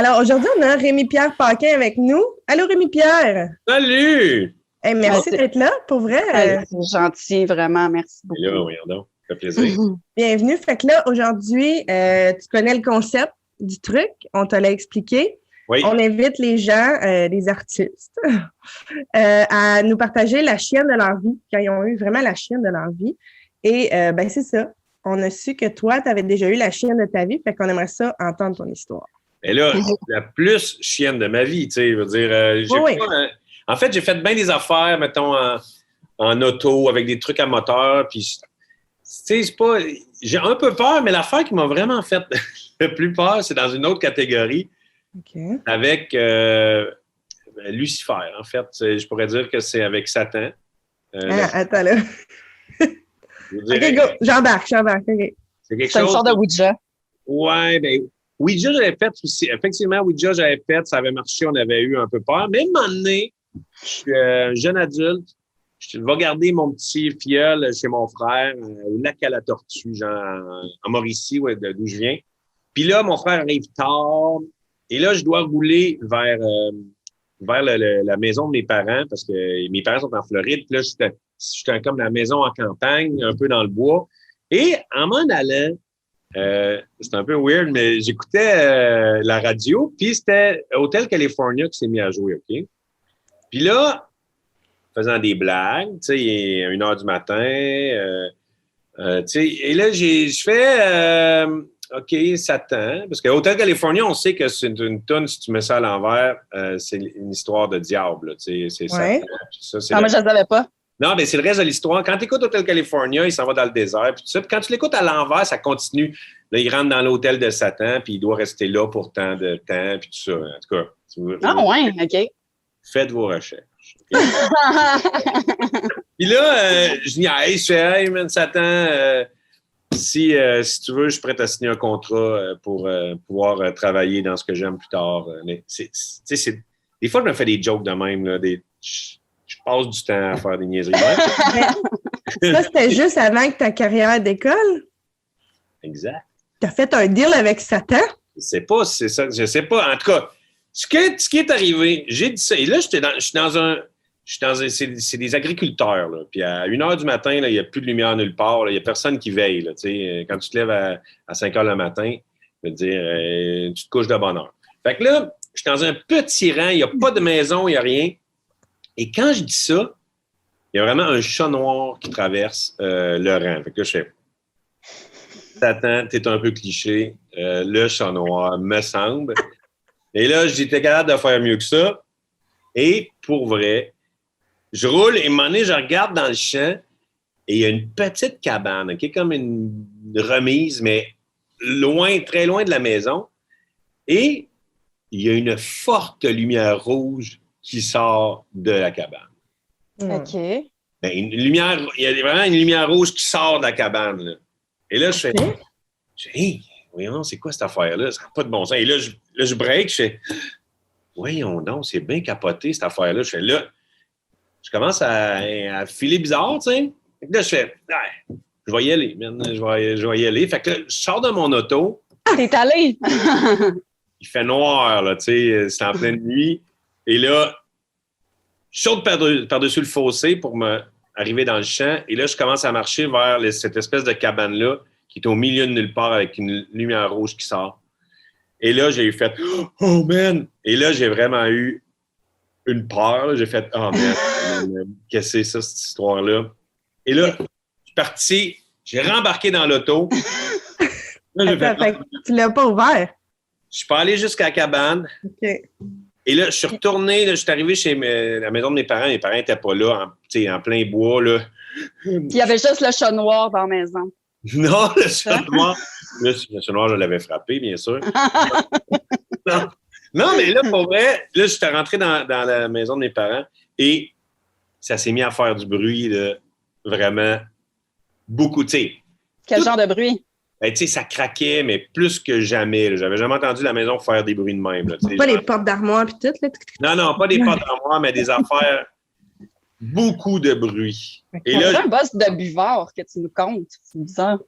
Alors, aujourd'hui, on a Rémi-Pierre Paquin avec nous. Allô, Rémi-Pierre! Salut! Hey, merci d'être là, pour vrai. C'est gentil, vraiment, merci beaucoup. Et là, voyons donc, ça fait plaisir. Bienvenue. Fait que là, aujourd'hui, tu connais le concept du truc, on te l'a expliqué. Oui. On invite les gens, les artistes, à nous partager la chienne de leur vie, quand ils ont eu vraiment la chienne de leur vie. Et ben c'est ça. On a su que toi, tu avais déjà eu la chienne de ta vie, fait qu'on aimerait ça entendre ton histoire. Et là, la plus chienne de ma vie, tu sais, je veux dire, en fait, j'ai fait bien des affaires, mettons, en auto, avec des trucs à moteur, puis, tu sais, c'est pas... J'ai un peu peur, mais l'affaire qui m'a vraiment fait le plus peur, c'est dans une autre catégorie, avec Lucifer, en fait. Je pourrais dire que c'est avec Satan. Attends, là. OK, go, j'embarque. Okay. C'est quelque chose... C'est une sorte de Ouija. Ouais, ben... Ouija, j'avais fait aussi. Effectivement, Ouija, j'avais fait. Ça avait marché. On avait eu un peu peur. Mais à un moment donné, je suis un jeune adulte. Je vais garder mon petit filleul chez mon frère au lac à la Tortue, genre en Mauricie, ouais, d'où je viens. Puis là, mon frère arrive tard. Et là, je dois rouler vers la maison de mes parents parce que mes parents sont en Floride. Puis là, j'étais comme dans la maison en campagne, un peu dans le bois. Et en m'en allant, c'est un peu weird, mais j'écoutais la radio, puis c'était Hotel California qui s'est mis à jouer, OK? Puis là, faisant des blagues, tu sais, il est 1h du matin, tu sais, et là, je fais, OK, Satan, parce que Hotel California, on sait que c'est une toune, si tu mets ça à l'envers, c'est une histoire de diable, tu sais, c'est ouais. ça. Non, mais je ne savais pas. Non, mais c'est le reste de l'histoire. Quand tu écoutes Hotel California, il s'en va dans le désert, puis tout ça. Puis quand tu l'écoutes à l'envers, ça continue. Là, il rentre dans l'hôtel de Satan, puis il doit rester là pour tant de temps, puis tout ça. En tout cas, ouais, OK. Faites vos recherches. Okay? Puis là, je niaise, je fais « Hey, man, Satan, si tu veux, je suis prêt à signer un contrat pour pouvoir travailler dans ce que j'aime plus tard. » Mais des fois, je me fais des jokes de même, là, je passe du temps à faire des niaiseries. Ça, c'était juste avant que ta carrière d'école? Exact. Tu as fait un deal avec Satan? Je sais pas si c'est ça. Je sais pas. En tout cas, ce qui est arrivé, j'ai dit ça. Et là, c'est des agriculteurs. Là. Puis à 1h du matin, il n'y a plus de lumière nulle part. Il n'y a personne qui veille. Là, quand tu te lèves à 5h le matin, je veux dire, tu te couches de bonne heure. Fait que là, je suis dans un petit rang. Il n'y a pas de maison, il n'y a rien. Et quand je dis ça, il y a vraiment un chat noir qui traverse le rang. Fait que là, je fais « Satan, t'es un peu cliché. Le chat noir, me semble. » Et là, j'étais capable de faire mieux que ça. Et pour vrai, je roule et à un moment donné, je regarde dans le champ et il y a une petite cabane, qui est comme une remise, mais loin, très loin de la maison. Et il y a une forte lumière rouge qui sort de la cabane. OK. Ben, il y a vraiment une lumière rouge qui sort de la cabane. Là. Et là, je fais hey, voyons, c'est quoi cette affaire-là? Ça n'a pas de bon sens. Et là, je break, je fais voyons donc, c'est bien capoté cette affaire-là. Je fais là, je commence à filer bizarre, tu sais. Là, je fais je vais y aller, man. Je vais y aller. Fait que là, je sors de mon auto. T'es allé! Il fait noir, là, tu sais, c'est en pleine nuit. Et là, je saute par-dessus le fossé pour arriver dans le champ. Et là, je commence à marcher vers cette espèce de cabane-là qui est au milieu de nulle part avec une lumière rouge qui sort. Et là, j'ai fait « Oh, man! » Et là, j'ai vraiment eu une peur. Là. J'ai fait « Oh, man! Qu'est-ce que c'est ça, cette histoire-là? » Et là, je suis parti. J'ai rembarqué dans l'auto. Là, Attends, tu l'as pas ouvert? Je suis pas allé jusqu'à la cabane. OK. Et là, je suis retourné, là, je suis arrivé chez la maison de mes parents. Mes parents n'étaient pas là, en plein bois. Là. Puis il y avait juste le chat noir dans la maison. Non, le chat noir. Le chat noir, je l'avais frappé, bien sûr. Non, mais là, pour vrai, là, j'étais rentré dans la maison de mes parents et ça s'est mis à faire du bruit, là, vraiment beaucoup. Quel genre de bruit? Ben, ça craquait, mais plus que jamais. Là. J'avais jamais entendu la maison faire des bruits de même. Là, pas les portes d'armoire puis tout, là. Non, pas des portes d'armoire, mais des affaires. Beaucoup de bruit. Et là, un boss de buvard que tu nous comptes. C'est bizarre.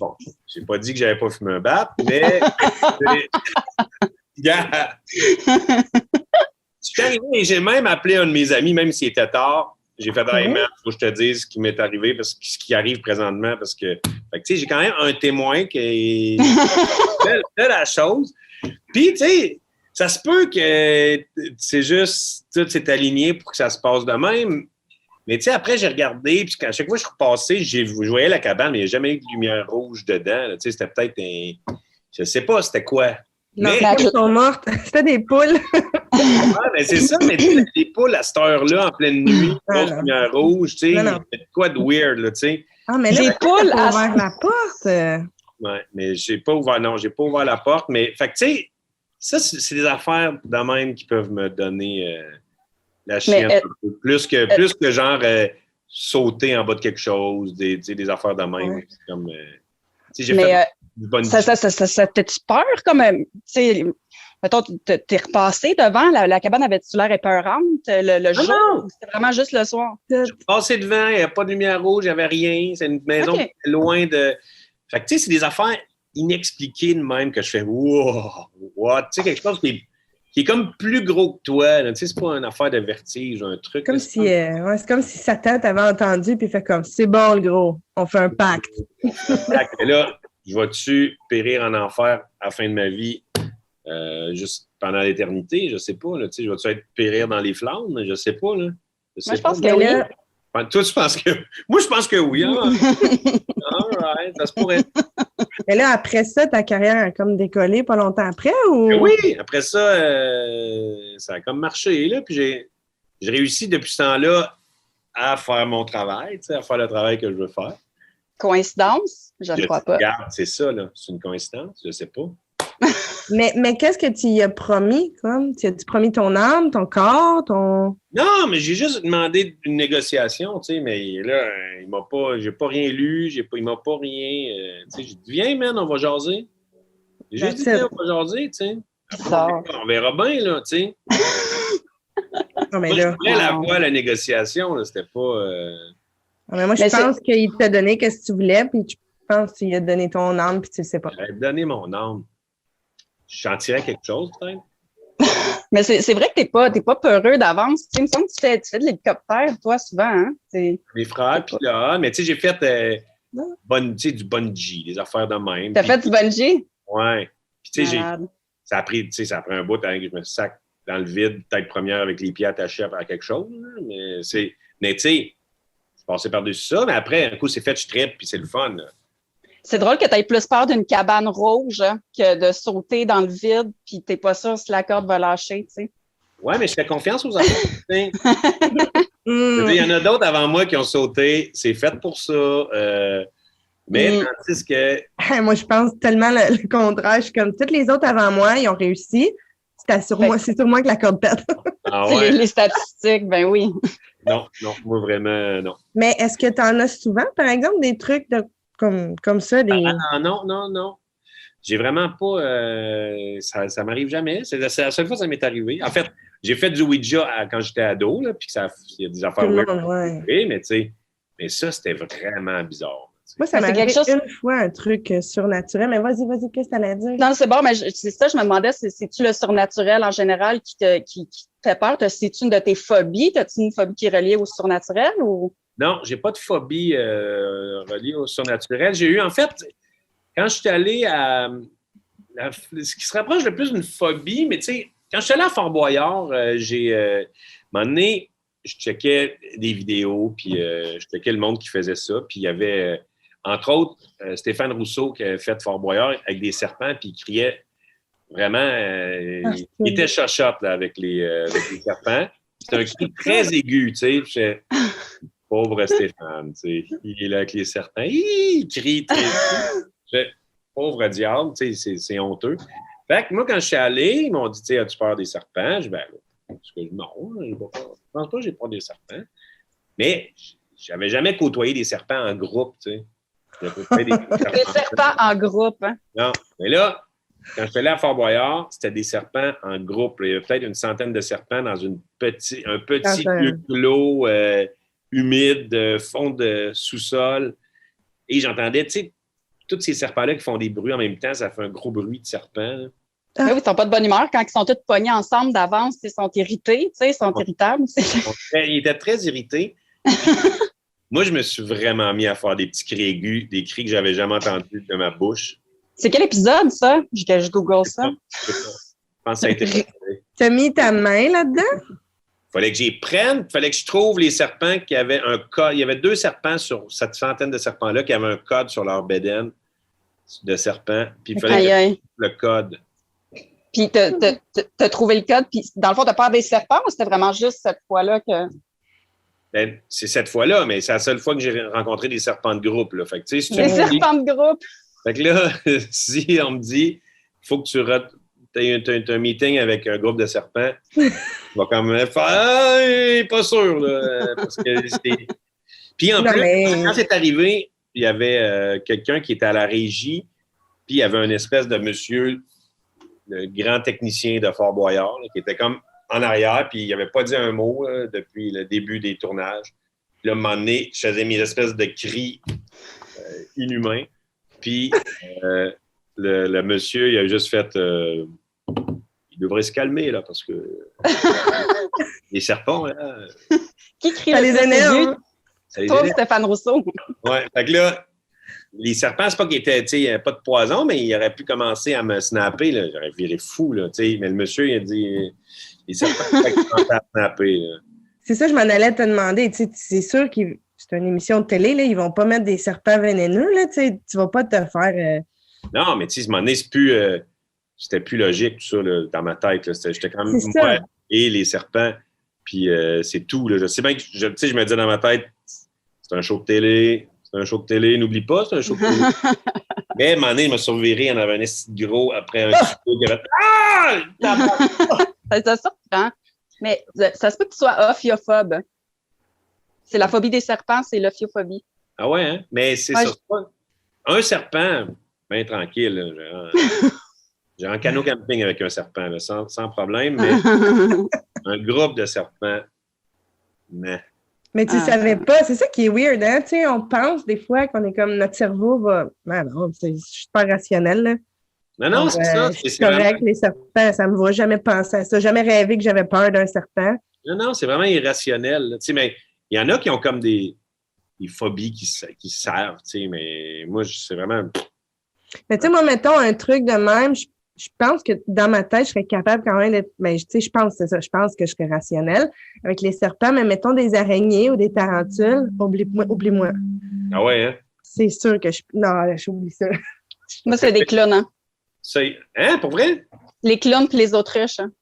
Bon, j'ai pas dit que j'avais pas fumé un bat, mais Yeah. Je suis arrivé et j'ai même appelé un de mes amis, même s'il était tard. J'ai fait, hey man, faut que je te dise ce qui m'est arrivé, parce que ce qui arrive présentement, parce que, fait que tu sais, j'ai quand même un témoin qui fait la chose. Puis, tu sais, ça se peut que c'est juste, tout s'est aligné pour que ça se passe de même. Mais tu sais, après, j'ai regardé, puis à chaque fois que je suis repassé, je voyais la cabane, mais il n'y a jamais eu de lumière rouge dedans. Tu sais, c'était peut-être je sais pas c'était quoi. Non, Mais elles sont mortes. C'était des poules. mais c'est ça, mais les poules à cette heure-là, en pleine nuit, grosse lumière rouge, tu sais, il y a quoi de weird, là, tu sais. Ah, mais là, Les poules t'as ouvert la porte. Ouais, mais j'ai pas ouvert la porte, mais, fait que, tu sais, ça, c'est des affaires de même qui peuvent me donner la chienne un peu. Plus que genre sauter en bas de quelque chose, des affaires de même. Ouais. C'est comme, j'ai fait du bon ça t'a-tu peur comme, tu sais, mettons, t'es repassé devant, la cabane avait-tu l'air épeurante le jour? Non. C'était vraiment juste le soir? Je suis passé devant, il n'y avait pas de lumière rouge, il n'y avait rien. C'est une maison qui était loin de... Fait que, tu sais, c'est des affaires inexpliquées de même que je fais « wow, what? » Tu sais, quelque chose qui est comme plus gros que toi. Tu sais, c'est pas une affaire de vertige, un truc. Comme si, c'est comme si Satan t'avait entendu puis fait comme « c'est bon, le gros, on fait un pacte. » Et là, je vais-tu périr en enfer à la fin de ma vie juste pendant l'éternité? Je sais pas. Là, je vais-tu être périr dans les flammes? Je sais pas. Là. Moi, je pense que oui. Toi, tu penses que... Moi, je pense que oui. Hein? All right, ça se pourrait. Mais là, après ça, ta carrière a comme décollé pas longtemps après ou? Oui, après ça, ça a comme marché. Là, puis j'ai réussi depuis ce temps-là à faire mon travail, à faire le travail que je veux faire. Coïncidence? Je ne crois pas. Regarde, c'est ça, là. C'est une coïncidence, je sais pas. Mais qu'est-ce que tu y as promis, comme? Tu as-tu promis ton âme, ton corps, ton... Non, mais j'ai juste demandé une négociation, tu sais, mais là, j'ai pas rien lu, il m'a pas rien, tu sais, j'ai dit, viens, man, on va jaser. J'ai juste dit, viens, on va jaser, tu sais. On verra bien, là, tu sais. Non, mais moi, là... je voulais la négociation, là, c'était pas... Non, mais moi, je pense qu'il t'a donné ce que tu voulais, puis tu penses qu'il a donné ton âme, puis tu le sais pas. J'aurais donné mon âme. Je sentirais quelque chose, peut-être. Mais c'est vrai que t'es pas peureux d'avance. Tu sais, il me semble que tu fais de l'hélicoptère, toi, souvent, hein? Mes frères, puis là, mais tu sais, j'ai fait du bungee, des affaires de même. T'as fait du bungee? Ouais. Puis tu sais, ça a pris un bout avant que je me sac dans le vide, tête première avec les pieds attachés à quelque chose. Mais tu sais, je passais par-dessus ça, mais après, un coup, c'est fait, je trippe, puis c'est le fun. Là. C'est drôle que tu aies plus peur d'une cabane rouge que de sauter dans le vide, puis t'es pas sûr si la corde va lâcher, tu sais. Ouais, mais je fais confiance aux enfants. Il y en a d'autres avant moi qui ont sauté. C'est fait pour ça. Mais tandis que... Moi, je pense tellement le contraire. Je suis comme toutes les autres avant moi, ils ont réussi. C'est sur moi que la corde pète. Ah ouais. Les statistiques, ben oui. Non, moi vraiment, non. Mais est-ce que tu en as souvent, par exemple, des trucs comme ça? Non. J'ai vraiment pas... ça m'arrive jamais. C'est la seule fois que ça m'est arrivé. En fait, j'ai fait du Ouija quand j'étais ado, là, puis il y a des affaires mais tu sais, mais ça, c'était vraiment bizarre. Moi, ça m'est arrivé une fois un truc surnaturel. Mais vas-y, qu'est-ce que tu allais dire? Non, c'est bon, mais c'est ça, je me demandais, c'est-tu le surnaturel en général qui te fait peur? C'est-tu une de tes phobies? As-tu une phobie qui est reliée au surnaturel ou? Non, j'ai pas de phobie reliée au surnaturel. J'ai eu, en fait, quand je suis allé ce qui se rapproche le plus d'une phobie, mais tu sais, quand je suis allé à Fort-Boyard, un moment donné, je checkais des vidéos, puis je checkais le monde qui faisait ça, puis il y avait... entre autres, Stéphane Rousseau qui a fait Fort Boyard avec des serpents, puis il criait vraiment... il était chochotte là, avec les serpents. C'était un cri très aigu, tu sais. Pauvre Stéphane, tu sais. Il est là avec les serpents. Il crie très aigu. Pauvre diable, tu sais, c'est honteux. Fait que moi, quand je suis allé, ils m'ont dit, tu sais, as-tu peur des serpents? Je dis, non, je pense pas que j'ai peur des serpents. Mais j'avais jamais côtoyé des serpents en groupe, tu sais. Des serpents en groupe, hein? Non, mais là, quand je suis allé à Fort-Boyard, c'était des serpents en groupe. Il y avait peut-être une centaine de serpents dans un petit lieu clos, humide, fond de sous-sol. Et j'entendais, tu sais, tous ces serpents-là qui font des bruits en même temps, ça fait un gros bruit de serpent. Là. Oui, ils sont pas de bonne humeur quand ils sont tous pognés ensemble d'avance, ils sont irrités, ils sont irritables. Il était très irrité. Moi, je me suis vraiment mis à faire des petits cris aigus, des cris que j'avais jamais entendus de ma bouche. C'est quel épisode, ça? Je Google ça. Je pense que ça a été... T'as mis ta main là-dedans? Fallait que j'y prenne, fallait que je trouve les serpents qui avaient un code. Il y avait 2 serpents sur cette centaine de serpents-là qui avaient un code sur leur bédaine de serpents. Puis il fallait que je trouve le code. Puis t'as trouvé le code, puis dans le fond, t'as peur des serpents ou c'était vraiment juste cette fois-là que... Ben, c'est cette fois-là, mais c'est la seule fois que j'ai rencontré des serpents de groupe. Là. Fait que, tu sais, si des serpents de groupe! Fait que là, si on me dit, il faut que tu aies un meeting avec un groupe de serpents, je vais quand même faire « Ah, pas sûr! » parce que c'est... Puis en plus, quand c'est arrivé, il y avait quelqu'un qui était à la régie, puis il y avait une espèce de monsieur, le grand technicien de Fort Boyard, là, qui était comme en arrière, puis il n'avait pas dit un mot là, depuis le début des tournages. Puis là, à un moment donné, je faisais mes espèces de cris inhumains. Puis le monsieur, il a juste fait il devrait se calmer, là, parce que les serpents, là... Qui crie le plus aigu? Toi, Stéphane Rousseau. Ouais, fait que là, les serpents, c'est pas qu'il était, tu sais, il n'y avait pas de poison, mais il aurait pu commencer à me snapper, là. J'aurais viré fou, là, tu sais. Mais le monsieur, il a dit, les serpents, ils commencent à snapper, là. C'est ça, je m'en allais te demander, tu sais, c'est sûr que c'est une émission de télé, là, ils vont pas mettre des serpents vénéneux, là, tu sais, tu vas pas te faire... Non, mais tu sais, à un moment donné, c'est plus... c'était plus logique, tout ça, là, dans ma tête, là. J'étais quand même, moi et les serpents, puis c'est tout, là. Je sais bien que, tu sais, je me disais dans ma tête, c'est un show de télé... C'est un show de télé, n'oublie pas, c'est un show de télé. Mais à un moment donné, il m'a surviré, il y en avait un esti gros après un tuto qui avait Ça surprend. Mais ça se peut que tu sois ophiophobe. C'est la phobie des serpents, c'est l'ophiophobie. Ah ouais, hein? Mais c'est ça. Un serpent, bien tranquille, là, j'ai un canot camping avec un serpent, là, sans problème, mais un groupe de serpents, Mais tu savais pas, c'est ça qui est weird, hein? Tu sais, on pense des fois qu'on est comme notre cerveau va. Ah non, je suis pas rationnel, là. Non, c'est ça. C'est correct, vraiment... les serpents, ça me va jamais penser à ça. Jamais rêvé que j'avais peur d'un serpent. Non, c'est vraiment irrationnel. Tu sais, mais il y en a qui ont comme des phobies qui servent, tu sais, mais moi, c'est vraiment. Mais tu sais, moi, mettons un truc de même, je pense que dans ma tête, je serais capable quand même d'être. Mais tu sais, je pense que je serais rationnelle avec les serpents, mais mettons des araignées ou des tarentules, oublie-moi. Ah ouais, hein? C'est sûr que non, j'oublie ça. Moi, c'est des clowns, hein? Hein, pour vrai? Les clowns puis les autruches. Hein?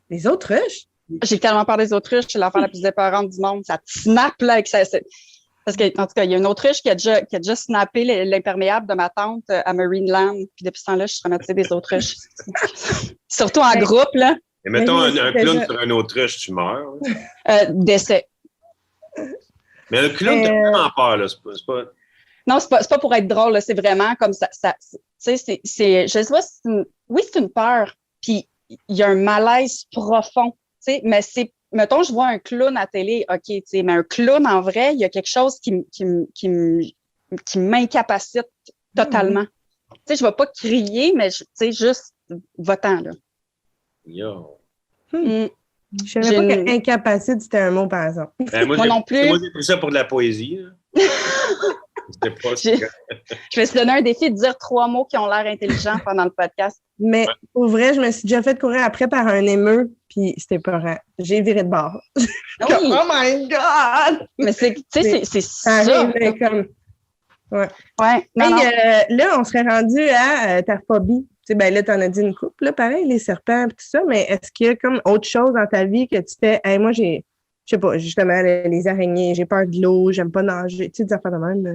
Les autruches? J'ai tellement peur des autruches, c'est l'affaire la plus épeurante du monde. Ça te snap, là, avec ça. Parce qu'en tout cas, il y a une autruche qui a déjà snappé l'imperméable de ma tante à Marineland. Puis depuis ce temps-là, je suis traumatisée des autruches. Surtout en groupe, là. Et mettons un clown sur une autruche, tu meurs. Décès. Mais un clown, t'as vraiment peur, là. C'est pas... Non, c'est pas pour être drôle, là. C'est vraiment comme ça. Tu sais, je sais pas, oui, c'est une peur. Puis il y a un malaise profond. Tu sais, mais c'est, mettons, je vois un clown à télé, OK, tu sais, mais un clown, en vrai, il y a quelque chose qui m'incapacite totalement. Tu sais, je vais pas crier, mais tu sais, juste va-t'en, là. Yo. Je savais pas qu'incapacite, c'était un mot, par exemple. Moi non plus. Moi, j'ai pris ça pour de la poésie. Je vais se donner un défi de dire 3 mots qui ont l'air intelligents pendant le podcast. Mais pour vrai, je me suis déjà fait courir après par un émeu, puis c'était peurant. J'ai viré de bord. Oui. Oh my God! Mais c'est ça. Comme... Ouais. Non. Là, on serait rendu à ta phobie. Tu sais, ben là, t'en as dit une couple, là, pareil, les serpents et tout ça, mais est-ce qu'il y a comme autre chose dans ta vie que tu fais? Hey, moi, je sais pas, justement, les araignées, j'ai peur de l'eau, j'aime pas nager, tu sais, des affaires de même, là.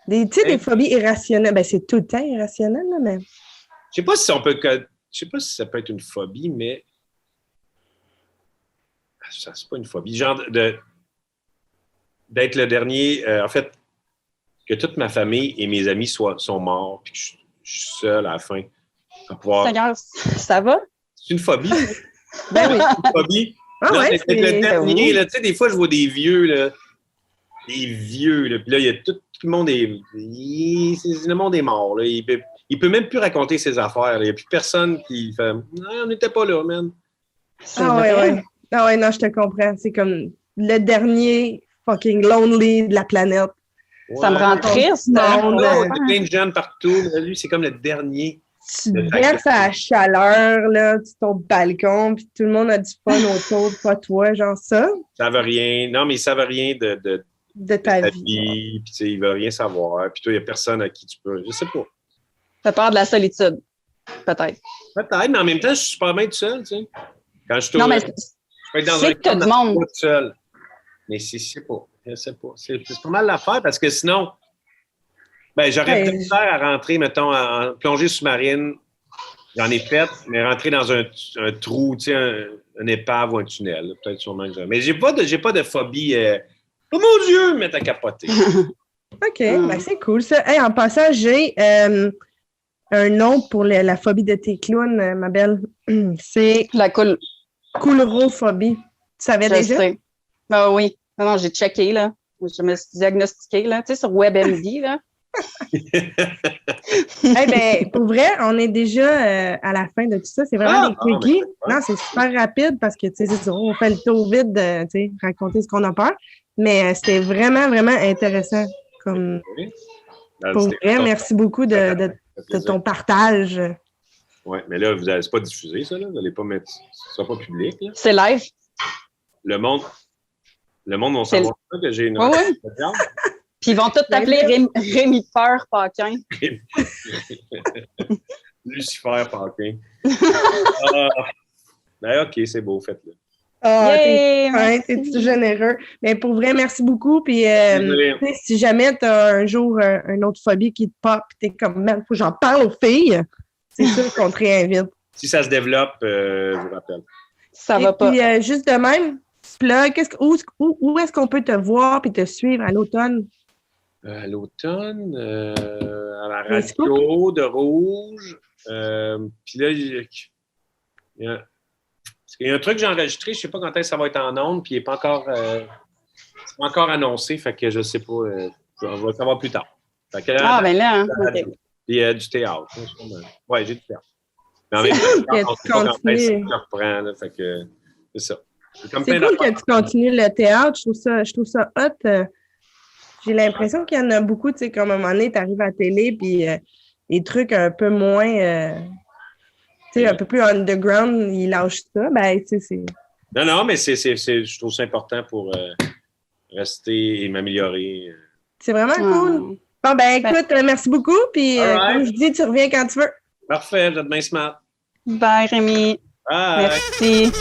Tu sais, des phobies irrationnelles. Ben, c'est tout le temps irrationnel, là, mais... Je sais pas si ça peut être une phobie, mais... Ça, c'est pas une phobie. Genre d'être le dernier... en fait, que toute ma famille et mes amis sont morts, puis que je suis seul à la fin à pouvoir... Seigneur, ça va? C'est une phobie? Ben oui. C'est une phobie? Ah non, ouais, c'est le dernier, là. Tu sais, des fois, je vois des vieux, là. Des vieux, là. Puis là, il y a tout le monde est... Le monde est mort, là. Ils il peut même plus raconter ses affaires. Il n'y a plus personne qui fait « Non, on n'était pas là, man. » Ah ouais. Ah ouais, non, je te comprends. C'est comme le dernier fucking lonely de la planète. Ça me rend triste. Il y a plein de jeunes partout. Lui, c'est comme le dernier. Tu verses à la chaleur, là, sur ton balcon, puis tout le monde a du fun autour, pas toi, genre ça. Ça veut rien. Non, mais ils savent rien de ta vie. Puis, ils veulent rien savoir. Puis toi, il n'y a personne à qui tu peux. Je sais pas. T'as peur de la solitude, peut-être. Peut-être, mais en même temps, je suis super bien tout seul, tu sais. Quand je Non, mais je peux être dans c'est tout le monde. tout seul. Mais je sais pas. C'est pas mal l'affaire parce que sinon, j'aurais peut-être peur à rentrer, mettons, en plongée sous-marine. J'en ai fait, mais rentrer dans un trou, tu sais, un épave ou un tunnel. Peut-être sûrement que mais j'ai pas de phobie. Oh mon Dieu, mais t'as capoté. OK, c'est cool ça. Hey, en passant, j'ai un nom pour la phobie de tes clowns, ma belle. C'est la coulrophobie. Tu savais déjà? Sais. Ah oui. Non, j'ai checké, là. Je me suis diagnostiquée, là. Tu sais, sur WebMD, là. Pour vrai, on est déjà à la fin de tout ça. C'est vraiment des quickies. Non, c'est super rapide parce que, tu sais, on fait le tour vide de, tu sais, raconter ce qu'on a peur. Mais c'était vraiment, vraiment intéressant. Comme... Pour vrai, merci beaucoup de ton partage. Oui, mais là, vous n'allez pas diffuser ça, là. Vous n'allez pas mettre... Ce ne sera pas public, là. C'est live. Le monde va savoir que j'ai une... Puis ils vont tous t'appeler Rémi Peur Paquin. Lucifer Paquin. OK, c'est beau, faites-le. T'es tout généreux. Mais pour vrai, merci beaucoup. Puis si jamais tu as un jour une autre phobie qui te pop, puis t'es comme, man, faut que j'en parle aux filles, c'est sûr qu'on te réinvite. Si ça se développe, je vous rappelle. Ça va pas. Puis juste de même, plug, où est-ce qu'on peut te voir puis te suivre à l'automne? À l'automne, à la radio de Rouge. Puis là, il y a un truc que j'ai enregistré, je ne sais pas quand est-ce que ça va être en ondes, puis il n'est pas encore annoncé, fait que je ne sais pas. On va le savoir plus tard. Ben là, hein? Okay. Puis du théâtre. Oui, j'ai du théâtre. Mais en même temps, on sait pas quand est-ce que je reprends, là, fait que c'est ça. C'est cool que tu continues le théâtre. Je trouve ça hot. J'ai l'impression qu'il y en a beaucoup, tu sais, comme à un moment donné, tu arrives à la télé, puis les trucs un peu moins, tu sais, un peu plus underground, ils lâchent ça. Ben, tu sais, c'est... Non, mais je trouve ça important pour rester et m'améliorer. C'est vraiment cool. Bon, écoute, merci beaucoup, puis comme je dis, tu reviens quand tu veux. Parfait, vous êtes bien smart. Bye, Rémi. Bye. Merci.